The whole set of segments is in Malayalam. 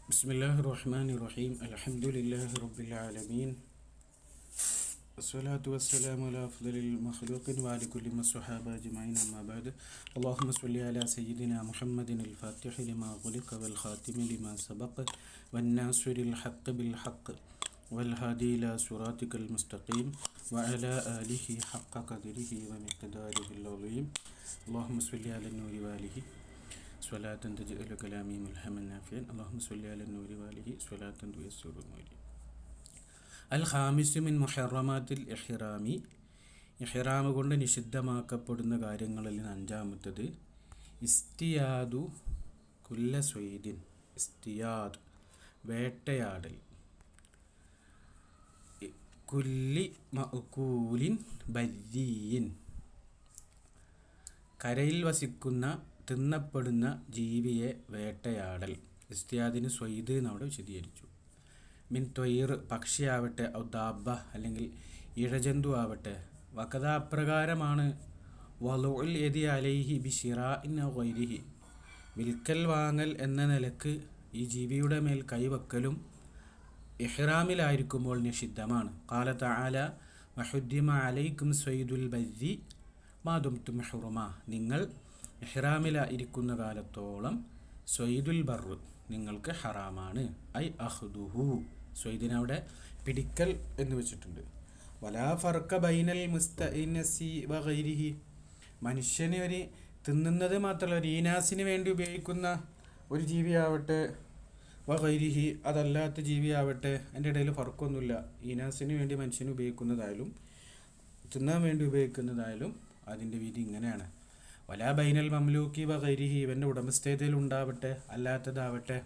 ബിസ്മില്ലാഹിർ റഹ്മാനിർ റഹീം. അൽഹംദുലില്ലാഹി റബ്ബിൽ ആലമീൻ. വസ്സലാത്തു വസ്സലാമു അലാ അഫ്ദലിൽ മഖ്ലൂഖിൻ വഅലാ കുല്ലി മസ്വഹാബ അജ്മഈൻ. അമ്മാ ബഅദ്. അല്ലാഹുമ്മ സ്വല്ലി അലാ സയ്യിദിനാ മുഹമ്മദിനിൽ ഫാത്തിഹി ലിമാ ഖുലിഖ വൽ ഖാതിമി ലിമാ സബഖ വന്നാസിറിൽ ഹഖ് ബിൽ ഹഖ് വൽ ഹാദി ഇലാ സിറാത്തിക്കൽ മുസ്തഖീം വഅലാ ആലിഹി ഹഖ്ക ഖദ്രിഹി വമിഖ്ദാരിഹിൽ അളീം. അല്ലാഹുമ്മ സ്വല്ലി അലാ നൂരി വഅലിഹി സ്വലാത്തൻ തജ്അലു കലാമി മുൽഹമൻ നാഫിയൻ. അല്ലാഹുമ്മ സ്വല്ലി അലാ നൂരി വഅലിഹി സ്വലാത്തൻ തുയസ്സിറു അമരി. അൽ ഖാമിസു മിൻ മുഹറമാത്തിൽ ഇഹ്റാമി. ഇഹ്റാം കൊണ്ട് നിഷിദ്ധമാക്കപ്പെടുന്ന കാര്യങ്ങളിൽ നിന്ന് അഞ്ചാമത്തത് ഇസ്തിയാദു കുല്ല സ്വൈദിൻ. ഇസ്തിയാദ് വേട്ടയാടൽ. കുല്ലി മഅ്കൂലിൻ ബദ്ദിയിൻ കരയിൽ വസിക്കുന്ന തിന്നപ്പെടുന്ന ജീവിയെ വേട്ടയാടൽ. ഇസ്തിയാദിന് സ്വൈദ് എന്നവിടെ വിശദീകരിച്ചു. മിൻ ത്വയ്ർ പക്ഷിയാവട്ടെ, ഔ ദാബ അല്ലെങ്കിൽ ഇഴജന്തു ആവട്ടെ. വകഥ അപ്രകാരമാണ് വളുഉൽ യദി അലൈഹി ബിശിറാഇൻ ഔ ഗൈരിഹി. വിൽക്കൽ വാങ്ങൽ എന്ന നിലക്ക് ഈ ജീവിയുടെ മേൽ കൈവക്കലും ഇഹ്റാമിലായിരിക്കുമ്പോൾ നിഷിദ്ധമാണ്. ഖാല തആല വഹുദ്ദിമ അലൈക്കും സ്വൈദുൽ ബദ്ദി മാ ദുംതും ഹുറുമ. നിങ്ങൾ ഇഹ്റാമിലായിരിക്കുന്ന കാലത്തോളം സ്വൈദുൽ ബർറ് നിങ്ങൾക്ക് ഹറാമാണ്. ഐ അഖ്ദുഹു. സ്വൈദിനവിടെ പിടിക്കൽ എന്ന് വെച്ചിട്ടുണ്ട്. വലാ ഫർഖ ബൈനൽ മുസ്തഇനസി വഗൈരിഹി. മനുഷ്യന് ഒരു തിന്നുന്നത് മാത്രമല്ല, ഒരു ഈനാസിന് വേണ്ടി ഉപയോഗിക്കുന്ന ഒരു ജീവിയാവട്ടെ, വഗൈരിഹി അതല്ലാത്ത ജീവിയാവട്ടെ, അതിൻ്റെ ഇടയിൽ ഫർക്കൊന്നുമില്ല. ഈനാസിന് വേണ്ടി മനുഷ്യന് ഉപയോഗിക്കുന്നതായാലും തിന്നാൻ വേണ്ടി ഉപയോഗിക്കുന്നതായാലും അതിൻ്റെ വിധി ഇങ്ങനെയാണ്. വലാ ബൈനൽ മംലൂക്കി വഗൈരിഹി. ഇവൻ്റെ ഉടമസ്ഥതയിൽ ഉണ്ടാവട്ടെ അല്ലാത്തതാവട്ടെ.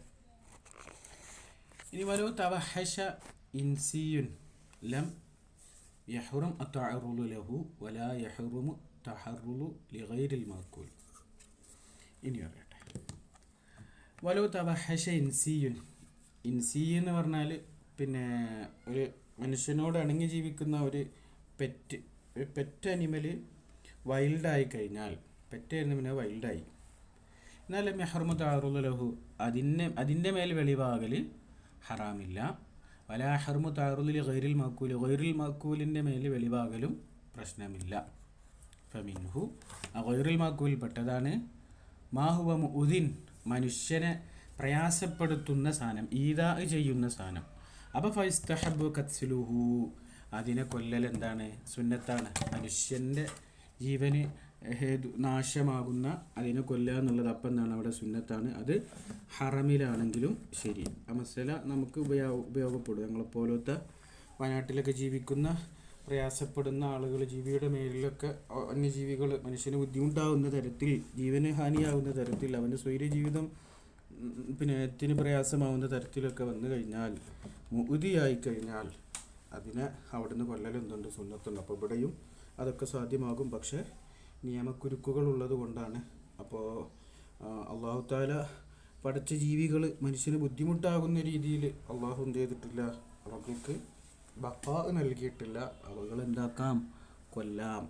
ഇനി വലോ തവഹശ ഇൻസിയുൻ ലം യഹ്റും അത്തഅറുലു ലഹു വലാ യഹ്റുമു തഹറുലു ലിഗൈരിൽ മഅ്കൂൽ. ഇനി പറയട്ടെ. വലോ തവഹശ ഇൻസിയുൻ. ഇൻസി എന്ന് പറഞ്ഞാൽ പിന്നെ ഒരു മനുഷ്യനോട് ഇണങ്ങി ജീവിക്കുന്ന ഒരു പെറ്റ് അനിമൽ വൈൽഡായി കഴിഞ്ഞാൽ, പെറ്റായിരുന്നു പിന്നെ വൈൽഡായി, എന്നാലും മെഹർമു താറുലു ലഹു അതിൻ്റെ മേൽ വെളിവാകൽ ഹറാമില്ല. വലാ ഹർമു താറുലി ഗൈറിൽ മഅ്കൂൽ. ഗൈറുൽ മഅ്കൂലിൻ്റെ മേൽ വെളിവാകലും പ്രശ്നമില്ല. ഫമിൻഹു ഗൈറുൽ മഅ്കൂൽ പെട്ടതാണ് മാഹുവ മുഉദിൻ മനുഷ്യനെ പ്രയാസപ്പെടുത്തുന്ന സാധനം, ഈദാ ചെയ്യുന്ന സാധനം. അപ്പോൾ ഫൈസ്തഹബു ഖത്ലുഹു അതിനെ കൊല്ലൽ എന്താണ്? സുന്നത്താണ്. മനുഷ്യൻ്റെ ജീവന് നാശമാകുന്ന അതിനെ കൊല്ലുക എന്നുള്ളത് അപ്പം എന്താണ്? അവിടെ സുന്നത്താണ്. അത് ഹറമിലാണെങ്കിലും ശരി. ആ മസല നമുക്ക് ഉപയോഗപ്പെടും. ഞങ്ങളെപ്പോലത്തെ വയനാട്ടിലൊക്കെ ജീവിക്കുന്ന പ്രയാസപ്പെടുന്ന ആളുകൾ, ജീവിയുടെ മേലിലൊക്കെ വന്യജീവികൾ മനുഷ്യന് ബുദ്ധിമുട്ടാവുന്ന തരത്തിൽ, ജീവന് ഹാനിയാവുന്ന തരത്തിൽ, അവൻ്റെ സ്വൈര്യ ജീവിതം പിന്നെ എത്തിന് പ്രയാസമാവുന്ന തരത്തിലൊക്കെ വന്നു കഴിഞ്ഞാൽ, മുഅ്ദിയായി കഴിഞ്ഞാൽ അതിനെ അവിടുന്ന് കൊല്ലലെന്തുണ്ട്? സുന്നത്തുണ്ട്. അപ്പോൾ ഇവിടെയും അതൊക്കെ സാധ്യമാകും. പക്ഷേ നിയമക്കുരുക്കുകൾ ഉള്ളത് കൊണ്ടാണ്. അപ്പോൾ അള്ളാഹു തആല പഠിച്ച ജീവികൾ മനുഷ്യന് ബുദ്ധിമുട്ടാകുന്ന രീതിയിൽ അള്ളാഹു എന്ത് ചെയ്തിട്ടില്ല? അവർക്ക് ബഖാ നൽകിയിട്ടില്ല. അവകൾ എന്താക്കാം? കൊല്ലാം.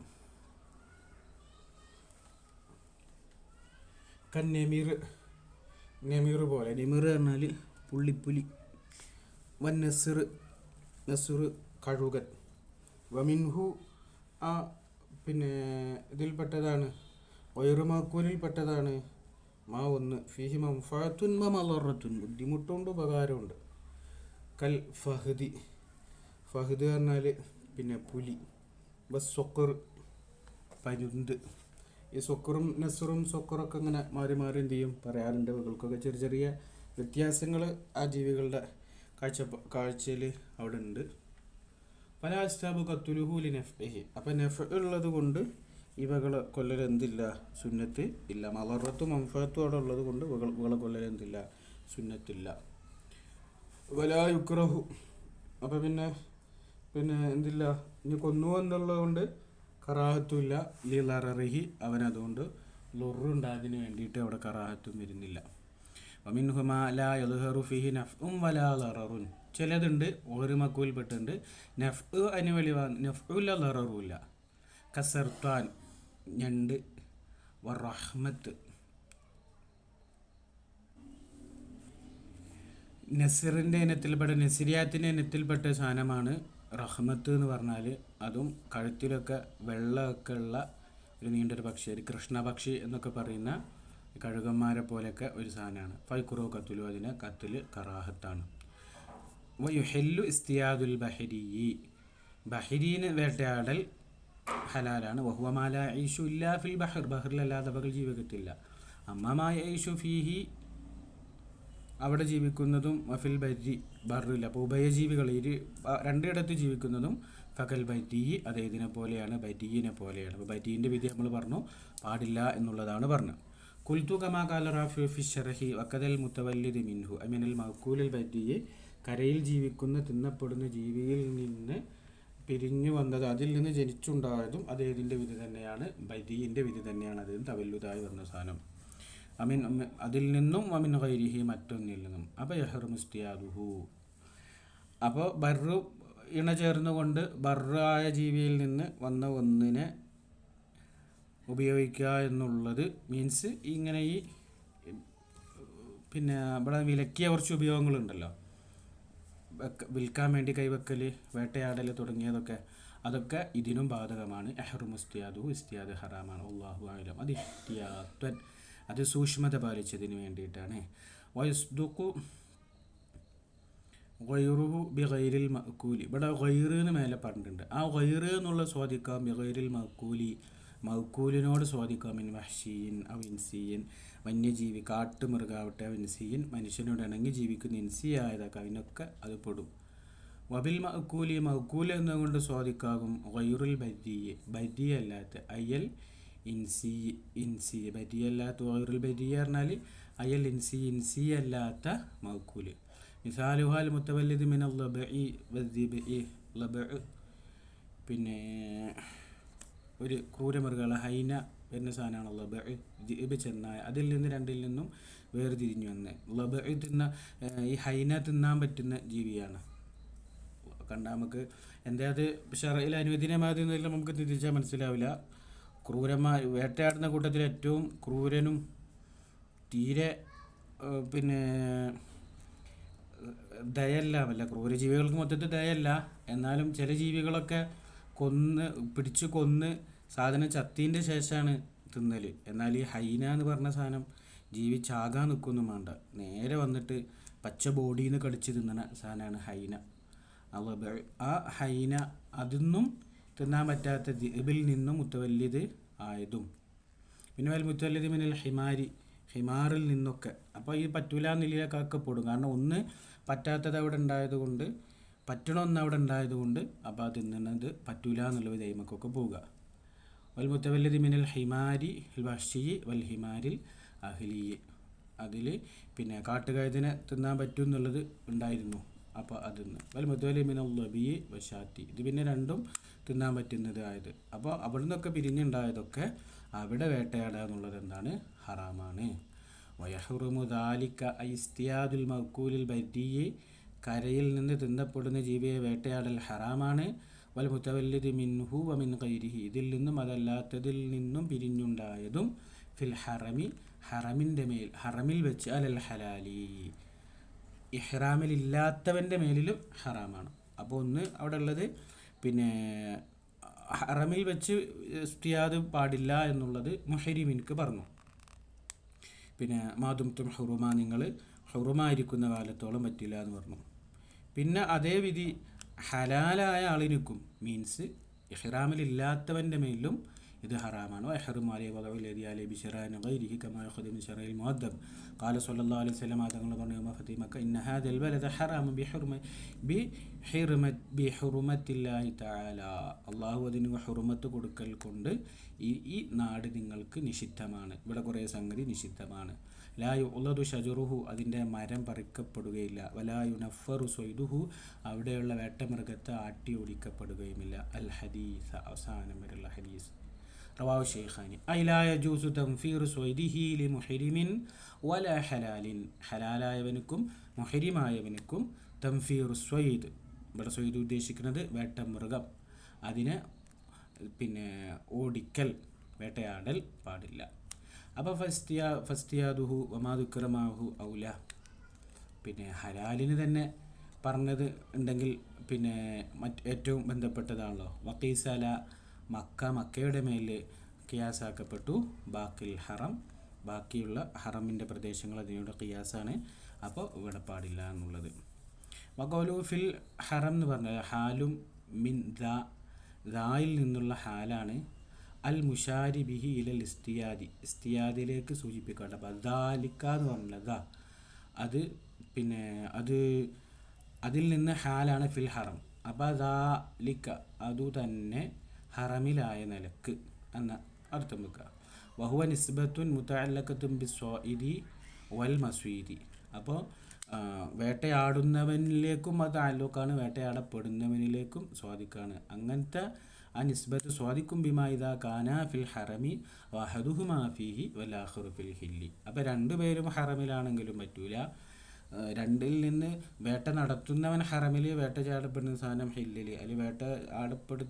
നെമീർ പോലെ. നെമീർ പറഞ്ഞാൽ പുള്ളിപ്പുലി. നസുർ കഴുകൻ. വമിൻഹു ആ പിന്നെ ഇതിൽപ്പെട്ടതാണ്, വൈറുമാക്കൂലിൽപ്പെട്ടതാണ് മാ ഒന്ന് ഫീഹി മൻഫഅത്തുൻ വ മളറത്തുൻ ബുദ്ധിമുട്ടുണ്ട് ഉപകാരമുണ്ട്. കൽ ഫഹദി. ഫഹദ് പറഞ്ഞാൽ പിന്നെ പുലി. വസ്സൊക്കർ പരുന്ത്. ഈ സൊക്കറും നസുറും സൊക്കറൊക്കെ ഇങ്ങനെ മാറി മാറി എന്ത് ചെയ്യും പറയാറുണ്ട്. ഇവകൾക്കൊക്കെ ചെറിയ ചെറിയ വ്യത്യാസങ്ങൾ ആ ജീവികളുടെ കാഴ്ചയിൽ അവിടെ ഉണ്ട്. പല അസ്താബ് കത്തുലുഹു ലി നഫ്ഇഹി. അപ്പം നഫ് ഉള്ളത് കൊണ്ട് ഇവകൾ കൊല്ലൽ എന്തില്ല? സുന്നത്ത് ഇല്ല. മളറത്തും മൻഫഅത്തും അവിടെ ഉള്ളത് കൊണ്ട് ഇവകളെ കൊല്ലൽ എന്തില്ല? സുന്നത്തില്ല. വലാ യുക്റഹു. അപ്പം പിന്നെ എന്തില്ല? ഇനി കൊന്നു എന്നുള്ളത് കൊണ്ട് കറാഹത്തുമില്ല. ലി ലററിഹി അവനതുകൊണ്ട് ലൊറുണ്ടായതിന് വേണ്ടിയിട്ട് അവിടെ കറാഹത്തും വരുന്നില്ല. വമിൻഹു മാ ലാ യദ്ഹറു ഫീഹി നഫ്ഉം വലാ ലററുൻ. ചിലതുണ്ട് ഒരു മക്കൂൽപ്പെട്ടുണ്ട് നഫ് അതിന് വെളിവാ, നഫ്ഉല്ല ലററുല്ല. കസർത്താൻ ഞണ്ട്, വറഹ്മത്ത് നസിറിൻ്റെ ഇനത്തിൽപ്പെട്ട നസിരിയാത്തിൻ്റെ ഇനത്തിൽപ്പെട്ട സാധനമാണ് റഹ്മത്ത് എന്ന് പറഞ്ഞാൽ. അതും കഴുത്തിലൊക്കെ വെള്ളമൊക്കെ ഉള്ള ഒരു നീണ്ടൊരു പക്ഷി, ഒരു കൃഷ്ണപക്ഷി എന്നൊക്കെ പറയുന്ന കഴുകന്മാരെ പോലെയൊക്കെ ഒരു സാധനമാണ്. ഫൈക്കുറോ കത്തുലു, അതിന് കത്തിൽ കറാഹത്താണ്. വയുഹെല്ലു ഇസ്തിയാദുൽ ബഹരി, ബഹരീന് വേട്ടയാടൽ ഹലാലാണ്. വഹുവമാല ഐഷു ഇല്ലാ ഫിൽ ബഹർ, ബഹറിലല്ലാതെ പകൽ ജീവിക്കത്തില്ല. അമ്മമായ ഐഷു ഫീഹി, അവിടെ ജീവിക്കുന്നതും വഫിൽ ബരി, ബറില്ല. അപ്പോൾ ഉഭയജീവികൾ രണ്ടിടത്ത് ജീവിക്കുന്നതും ഫകൽ ബരി, അത് ഇതിനെ പോലെയാണ്, ബരീനെ പോലെയാണ്. അപ്പോൾ ബരീൻ്റെ വിധി നമ്മൾ പറഞ്ഞു പാടില്ല എന്നുള്ളതാണ് പറഞ്ഞത്. കുൽത്തു കമാ കാല റാഫി ഫി ശറഹി വക്കദൽ മുത്തവല്ലിദ് മിൻഹു അമിനൽ മഅ്കൂലിൽ ബരിയെ, കരയിൽ ജീവിക്കുന്ന തിന്നപ്പെടുന്ന ജീവിയിൽ നിന്ന് പിരിഞ്ഞു വന്നത്, അതിൽ നിന്ന് ജനിച്ചുണ്ടായതും അത് ഏതിൻ്റെ വിധി തന്നെയാണ്, ബരീൻ്റെ വിധി തന്നെയാണ്. അതിൽ തവല്ലുതായി വന്ന സാധനം. അമിൻ, അതിൽ നിന്നും അമിൻ ഗൈരിഹി, മറ്റൊന്നിൽ നിന്നും. അപ്പോൾ യഹ്റുമു ഇസ്തിയാദുഹു, അപ്പോൾ ബർറു ഇണ ചേർന്നുകൊണ്ട് ബർറായ ജീവിയിൽ നിന്ന് വന്ന ഒന്നിനെ ഉപയോഗിക്കുക എന്നുള്ളത് മീൻസ് ഇങ്ങനെ ഈ പിന്നെ ഇവിടെ വിലക്കിയ കുറച്ച് ഉപയോഗങ്ങളുണ്ടല്ലോ, വിൽക്കാൻ വേണ്ടി കൈവെക്കൽ, വേട്ടയാടൽ തുടങ്ങിയതൊക്കെ, അതൊക്കെ ഇതിനും ബാധകമാണ്. എഹ്റുമു ഇസ്തിയാദുഹു, ഇസ്തിയാദ് ഹറാമാണ്. അല്ലാഹു അഅലം. അത് ഇഹ്തിയാത്വൻ, അത് സൂക്ഷ്മത പാലിച്ചതിന് വേണ്ടിയിട്ടാണ്. വയസ്ദുഖു ഗൈറുഹു ബി ഗൈരിൽ മഅ്കൂലി, ഇവിടെ ഗൈറിന് മേലെ പറഞ്ഞിട്ടുണ്ട്. ആ ഗൈറ് എന്നുള്ള സ്വാദിക്കാം ബി ഗൈരിൽ മഅ്കൂലി, മഅ്കൂലിനോട് സ്വാദിക്കാം. മിൻ വഹ്ശിയിൻ ഔ ഇൻസിയിൻ, വന്യജീവി, കാട്ടുമൃഗാവട്ടെ, ഇൻസിയിൻ, മനുഷ്യനോട് ഇണങ്ങി ജീവിക്കുന്ന ഇൻസിയായതൊക്കെ അതിനൊക്കെ അത് പെടും. വബിൽ മഅ്കൂലി, മഅ്കൂൽ എന്നുകൊണ്ട് സ്വാദിക്കാകും ഗൈറുൽ ബരിയെ, ബരിയല്ലാത്ത, അയ്യൽ ഇൻസി, ഇൻസി ബരിയല്ലാത്ത, ഗൈറുൽ ബരിയ പറഞ്ഞാൽ അയ്യൽ ഇൻസി, ഇൻസി അല്ലാത്ത മഅ്കൂല്. മിസാലുഹാൽ മുത്തവല്ലിദ് മിനൽ ലബഇ വദ്ദിബഇ, ലബഅ പിന്നെ ഒരു ക്രൂരമൃഗങ്ങളെ ഹൈന എന്ന സാധനമാണ് ലബഅ. ദിബ് ചെന്നായ, അതിൽ നിന്ന് രണ്ടിൽ നിന്നും വേർതിരിഞ്ഞു വന്ന്. ലബഅ ഈ ഹൈന തിന്നാൻ പറ്റുന്ന ജീവിയാണ്. കണ്ടാൽ നമുക്ക് എന്താ അത് ശറഇൽ അനുവദനീയമായതെന്നെല്ലാം നമുക്ക് തിരിച്ചാൽ മനസ്സിലാവില്ല. വേട്ടയാടുന്ന കൂട്ടത്തിൽ ഏറ്റവും ക്രൂരനും തീരെ പിന്നെ ദയല്ല, ക്രൂരജീവികൾക്ക് മൊത്തത്തിൽ ദയല്ല, എന്നാലും ചില ജീവികളൊക്കെ പിടിച്ച് കൊന്ന് സാധനം ചത്തീൻ്റെ ശേഷമാണ് തിന്നൽ. എന്നാൽ ഈ ഹൈന എന്ന് പറഞ്ഞ സാധനം ജീവിച്ചാകാൻ നിൽക്കൊന്നും വേണ്ട, നേരെ വന്നിട്ട് പച്ച ബോഡിയിൽ നിന്ന് കടിച്ച് തിന്നണ സാധനമാണ് ഹൈന. ആ ഹൈന അതൊന്നും തിന്നാൻ പറ്റാത്ത ദിബിൽ നിന്നും മുത്തവല്ലിദ് ആയതും. പിന്നെ വൽ മുത്തവല്ലിദ് മിനൽ ഹിമാരി, ഹിമാറിൽ നിന്നൊക്കെ. അപ്പോൾ ഈ പറ്റൂല എന്നിലേക്കൊക്കെ പെടും. കാരണം ഒന്ന് പറ്റാത്തത് അവിടെ ഉണ്ടായതുകൊണ്ട്, പറ്റണമെന്ന് അവിടെ ഉണ്ടായതുകൊണ്ട്, അപ്പോൾ അത് തിന്നുന്നത് പറ്റൂല എന്നുള്ള ദൈമക്കൊക്കെ പോവുക. വൽ മുത്തവല്ലിദ് മിനൽ ഹിമാരി വഹ്ശി വൽ ഹിമാരിൽ അഹ്ലി, അതിൽ പിന്നെ കാട്ടുകഴുതിനെ തിന്നാൻ പറ്റും എന്നുള്ളത് ഉണ്ടായിരുന്നു, അപ്പോൾ അതിന്ന്. വൽ മുത്തവല്ലിദ് മിനൽ ലബി വശാത്തി, ഇത് പിന്നെ രണ്ടും തിന്നാൻ പറ്റുന്നത് ആയത്. അപ്പോൾ അവിടെ നിന്നൊക്കെ പിരിഞ്ഞുണ്ടായതൊക്കെ അവിടെ വേട്ടയാടുക എന്നുള്ളത് എന്താണ്, ഹറാമാണ്. വയഹ്റുമു ദാലിക ഇസ്തിയാദുൽ മഅ്കൂലിൽ ബരിയെ, കരയിൽ നിന്ന് തിന്നപ്പെടുന്ന ജീവിയെ വേട്ടയാടൽ ഹറാമാണ്. വൽ മുത്തവല്ലിദ് മിൻഹു വ മിൻ ഗൈരിഹി, ഇതിൽ നിന്നും അതല്ലാത്തതിൽ നിന്നും പിരിഞ്ഞുണ്ടായതും. ഫിൽ ഹറമി, ഹറമിൻ്റെ മേൽ, ഹറമിൽ വെച്ച്, അലൽ ഹലാലി, ഇഹ്റാമിലില്ലാത്തവൻ്റെ മേലിലും ഹറാമാണ്. അപ്പോൾ ഒന്ന് അവിടെ ഉള്ളത് പിന്നെ ഹറമിൽ വെച്ച് ഇസ്തിയാദ് പാടില്ല എന്നുള്ളത് മുഹരിമിൻക്ക് പറഞ്ഞു. പിന്നെ മാതുംതും ഹുറുമ, നിങ്ങൾ ഹുറുമായിരിക്കുന്ന കാലത്തോളം പറ്റില്ല എന്ന് പറഞ്ഞു. പിന്നെ അതേ വിധി ഹലാലായ ആളിനിക്കും, മീൻസ് ഇഹ്റാമിലില്ലാത്തവൻ്റെ മേലും ഇത് ഹറാമാണ്. വയഹ്റുമു അലൈഹി വദഉൽ അലൈഹി ബിശറാൻ ഗൈരിഹി കമാ യഖദു മിൻ ശറഇൽ മുഅദ്ദബ് ഖാല സല്ലല്ലാഹു അലൈഹി വസല്ലം, തങ്ങൾ പറഞ്ഞു ഫതീമക ഇന്ന ഹാദൽ ബലദ ഹറാമു ബിഹുർമത്തില്ലാഹി തആല, അല്ലാഹു അതിന് ഹുർമത്ത് കൊടുക്കൽ കൊണ്ട് ഈ നാട് നിങ്ങൾക്ക് നിഷിദ്ധമാണ്. ഇവിടെ കുറേ സംഗതി നിഷിദ്ധമാണ്. ലാ യുഅ്ലദു ഷജറുഹു, അതിൻ്റെ മരം പറിക്കപ്പെടുകയില്ല. വലാ യുനഫറു സ്വൈദുഹു, അവിടെയുള്ള വേട്ടമൃഗത്തെ ആട്ടി ഓടിക്കപ്പെടുകയുമില്ല. അൽ ഹദീസ്, അവസാനം വരെയുള്ള ഹദീസ്. റവാഹു ശൈഖാനി. ഐ ലാ യജൂസു തൻഫീറു സ്വൈദിഹി ലിമുഹരിമിൻ വലാ ഹലാലിൻ, ഹലാലായവനുക്കും മുഹരിമായവനുക്കും തൻഫീറു സ്വൈദ്, ഇവിടെ സ്വൈദ് ഉദ്ദേശിക്കുന്നത് വേട്ടമൃഗം, അതിനെ പിന്നെ ഓടിക്കൽ, വേട്ടയാടൽ പാടില്ല. അപ്പോൾ ഫസ്തിയാദുഹു വമാ ദുക്റമാഹു ഔല, പിന്നെ ഹലാലിന് തന്നെ പറഞ്ഞത് ഉണ്ടെങ്കിൽ പിന്നെ ഏറ്റവും ബന്ധപ്പെട്ടതാണല്ലോ. വക്കീസല മക്കയുടെ മേൽ ഖിയാസാക്കപ്പെട്ടു. ബാക്കിൽ ഹറം, ബാക്കിയുള്ള ഹറമിൻ്റെ പ്രദേശങ്ങൾ അതിനോട് ഖിയാസാണ്. അപ്പോൾ ഇവിടെ പാടില്ല എന്നുള്ളത്. വഖൗലു ഫിൽ ഹറം എന്ന് പറഞ്ഞാൽ ഹാലും മിൻ ദായിൽ നിന്നുള്ള ഹാലാണ്. അൽ മുഷാരി ബിഹി ഇലൽ ഇസ്തിയാദിലേക്ക് സൂചിപ്പിക്കേണ്ട. അപ്പോൾ ദാലിക്ക എന്ന് പറഞ്ഞില്ല, അത് പിന്നെ അതിൽ നിന്ന് ഹാലാണ് ഫിൽ ഹറം. അപ്പോൾ ദാലിക്ക അതു തന്നെ ഹറമിലായ നിലക്ക് എന്ന അർത്ഥം വെക്കുക. വഹുവ നിസ്ബത്തുൻ മുതഅല്ലഖത്തുൻ ബിസ്വാഇദി വൽ മസ്വീദി. അപ്പോൾ വേട്ടയാടുന്നവനിലേക്കും അത് താലൂക്കാണ്, വേട്ടയാടപ്പെടുന്നവനിലേക്കും സ്വാദിക്കാണ്. അങ്ങനത്തെ ആ നിസ്ബത്ത് സ്വാദിക്കും ബിമാ ഇദാ കാന ഫിൽ ഹറമി വഹദുഹുമാ ഫീഹി വൽ ആഖിറു ഫിൽ ഹില്ലി. അപ്പോൾ രണ്ടുപേരും ഹറമിലാണെങ്കിലും പറ്റൂല. രണ്ടിൽ നിന്ന് വേട്ട നടത്തുന്നവൻ ഹറമിൽ, വേട്ടചാടപ്പെടുന്ന സാധനം ഹില്ലിൽ, അല്ലെങ്കിൽ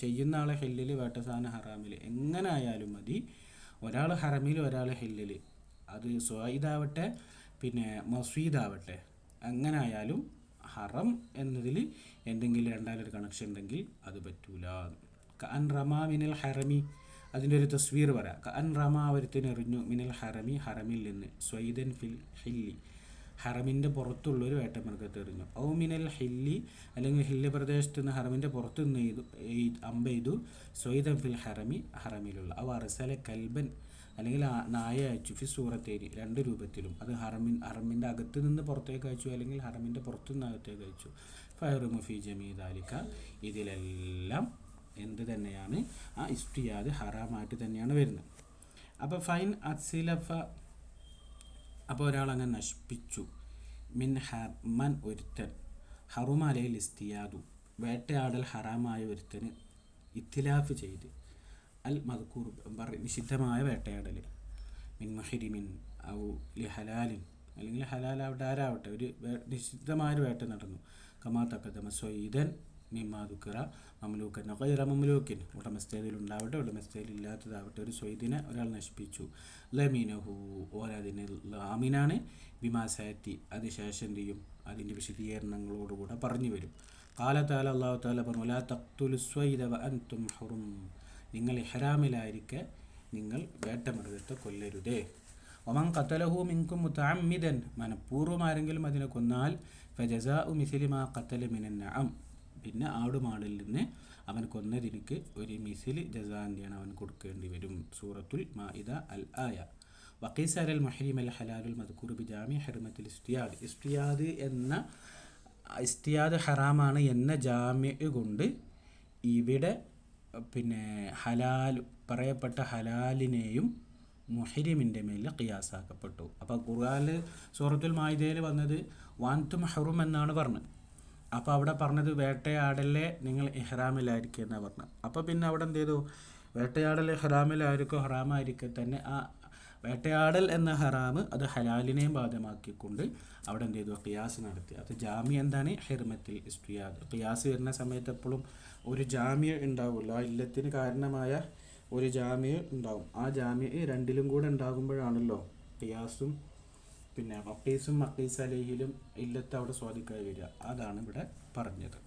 ചെയ്യുന്ന ആളെ ഹില്ലിൽ, വേട്ട സാധനം ഹറാമിൽ. എങ്ങനെ ആയാലും മതി. ഒരാൾ ഹറമിൽ, ഒരാൾ ഹില്ലിൽ. അത് സ്വായിദാവട്ടെ പിന്നെ മസ്വീദാവട്ടെ, എങ്ങനെ ആയാലും ഹറം എന്നതിൽ എന്തെങ്കിലും രണ്ടാലൊരു കണക്ഷൻ ഉണ്ടെങ്കിൽ അത് പറ്റൂല. കഅൻ റമാ മിനൽ ഹറമി, അതിൻ്റെ ഒരു തസ്വീർ പറയാം. കഅൻ റമാ ഒരുത്തിനെറിഞ്ഞു മിനൽ ഹറമി, ഹറമിൽ നിന്ന്, സ്വൈദൻ ഫിൽ ഹില്ലി, ഹറമിൻ്റെ പുറത്തുള്ളൊരു വേട്ടമൃഗത്തെ എറിഞ്ഞു. ഔ മിനൽ ഹില്ലി, അല്ലെങ്കിൽ ഹില്ലി പ്രദേശത്ത് നിന്ന് ഹറമിൻ്റെ പുറത്ത് നിന്ന് അമ്പെയ്തു. സ്വൈദൻ ഫിൽ ഹറമി, ഹറമിലുള്ള. ഔ അർസല കൽബൻ, അല്ലെങ്കിൽ നായ അയച്ചു. ഫി സൂറത്തേരി, രണ്ട് രൂപത്തിലും. അത് ഹറമിൻ്റെ അകത്ത് നിന്ന് പുറത്തേക്ക് അയച്ചു, അല്ലെങ്കിൽ ഹറമിൻ്റെ പുറത്തു നിന്ന് അകത്തേക്ക് അയച്ചു. ഫയറുമു ഫി ജമീ ദാലിക, ഇതിലെല്ലാം എന്ത് തന്നെയാണ്, ആ ഇസ്തിയാദ് ഹറാമായിട്ട് തന്നെയാണ് വരുന്നത്. അപ്പോൾ ഫൈൻ അസിലഫ, അപ്പോൾ ഒരാളങ്ങനെ നശിപ്പിച്ചു. മിൻ ഹർമൻ, ഒരുത്തൻ, ഹറുമ അലൈൽ ഇസ്തിയാദു, വേട്ടയാടൽ ഹറാമായ ഒരുത്തന് ഇത്തിലാഫ് ചെയ്ത്, അൽ മദ്കൂർ, നിഷിദ്ധമായ വേട്ടയാടൽ, മിൻ മുഹരിമിൻ ഔ ലി ഹലാലിൻ, അല്ലെങ്കിൽ ഹലാലാവട്ടെ ആരാവട്ടെ, ഒരു നിഷിദ്ധമായൊരു വേട്ട നടന്നു. കമാ തഖദ്ദമ സ്വൈദൻ മിമ്മാ ദുക്കിറ മംലൂക്കൻ ഗൈറ മംലൂക്കിൻ, ഉടമസ്ഥതയിലുണ്ടാവട്ടെ ഉടമസ്ഥതയിലില്ലാത്തതാവട്ടെ ഒരു സ്വൈദിനെ ഒരാൾ നശിപ്പിച്ചു. ലമീനഹു, ഓരതിന് ലാമിനാണ്. ബിമാസാറ്റി, അത് ശേഷം എന്ത് ചെയ്യും, അതിൻ്റെ വിശദീകരണങ്ങളോടുകൂടെ പറഞ്ഞു വരും. ഖാല തആല, അല്ലാഹു തആല പറഞ്ഞു, ലാ തഖ്തുലു സ്വൈദ വഅൻതും ഹുറും, നിങ്ങൾ ഇഹ്റാമിലായിരിക്കെ നിങ്ങൾ വേട്ടമൃഗത്തെ കൊല്ലരുതേ. വമൻ ഖതലഹു മിൻകും മുതഅമ്മിദൻ, മനഃപൂർവ്വം ആരെങ്കിലും അതിനെ കൊന്നാൽ, ഫജസാഉ മിസ്ലി മാ ഖതല മിനൻ നഅം, പിന്നെ ആടുമാടിൽ നിന്ന് അവൻ കൊന്നതിലേക്ക് ഒരു മിസിൽ ജസാന്തിയാണ് അവൻ കൊടുക്കേണ്ടി വരും. സൂറത്തുൽ മാഇദ അൽ ആയ. വഖീസ അൽ മുഹരിം അൽ ഹലാലുൽ മദ്കൂർ ബിജാമി ഹർമത്തുൽ ഇസ്തിയാദ്, ഇസ്തിയാദ് ഹറാമാണ് എന്ന ജാമ്യ കൊണ്ട് ഇവിടെ പിന്നെ ഹലാൽ പറയപ്പെട്ട ഹലാലിനെയും മുഹരിമിൻ്റെ മേൽ ഖിയാസാക്കപ്പെട്ടു. അപ്പോൾ ഖുർആനിൽ സൂറത്തുൽ മാഇദയിൽ വന്നത് വാൻതും ഹറും എന്നാണ് പറഞ്ഞത്. അപ്പോൾ അവിടെ പറഞ്ഞത് വേട്ടയാടലെ നിങ്ങൾ ഇഹ്റാമിലായിരിക്കും എന്നാണ് പറഞ്ഞത്. അപ്പോൾ പിന്നെ അവിടെ എന്ത് ചെയ്തു, വേട്ടയാടൽ ഇഹ്റാമിലായിരിക്കും, ഹറാമായിരിക്കെ തന്നെ ആ വേട്ടയാടൽ എന്ന ഹറാമ് അത് ഹലാലിനെയും ബാധമാക്കിക്കൊണ്ട് അവിടെ എന്ത് ചെയ്തു, ഖിയാസ് നടത്തി. അത് ജാമ്യ എന്താണ്, ഹിർമത്തിൽ ഇസ്തിയാദ്. ഖിയാസ് വരുന്ന സമയത്ത് എപ്പോഴും ഒരു ജാമ്യ ഉണ്ടാവില്ല, ആ ഇല്ലത്തിന് കാരണമായ ഒരു ജാമ്യ ഉണ്ടാവും. ആ ജാമ്യ രണ്ടിലും കൂടെ ഉണ്ടാകുമ്പോഴാണല്ലോ ഖിയാസും പിന്നെ മഖീസും മഖീസ് അലൈഹിലും ഇല്ലത്ത് അവിടെ സ്വാദിക്കായി വരിക. അതാണ് ഇവിടെ പറഞ്ഞത്.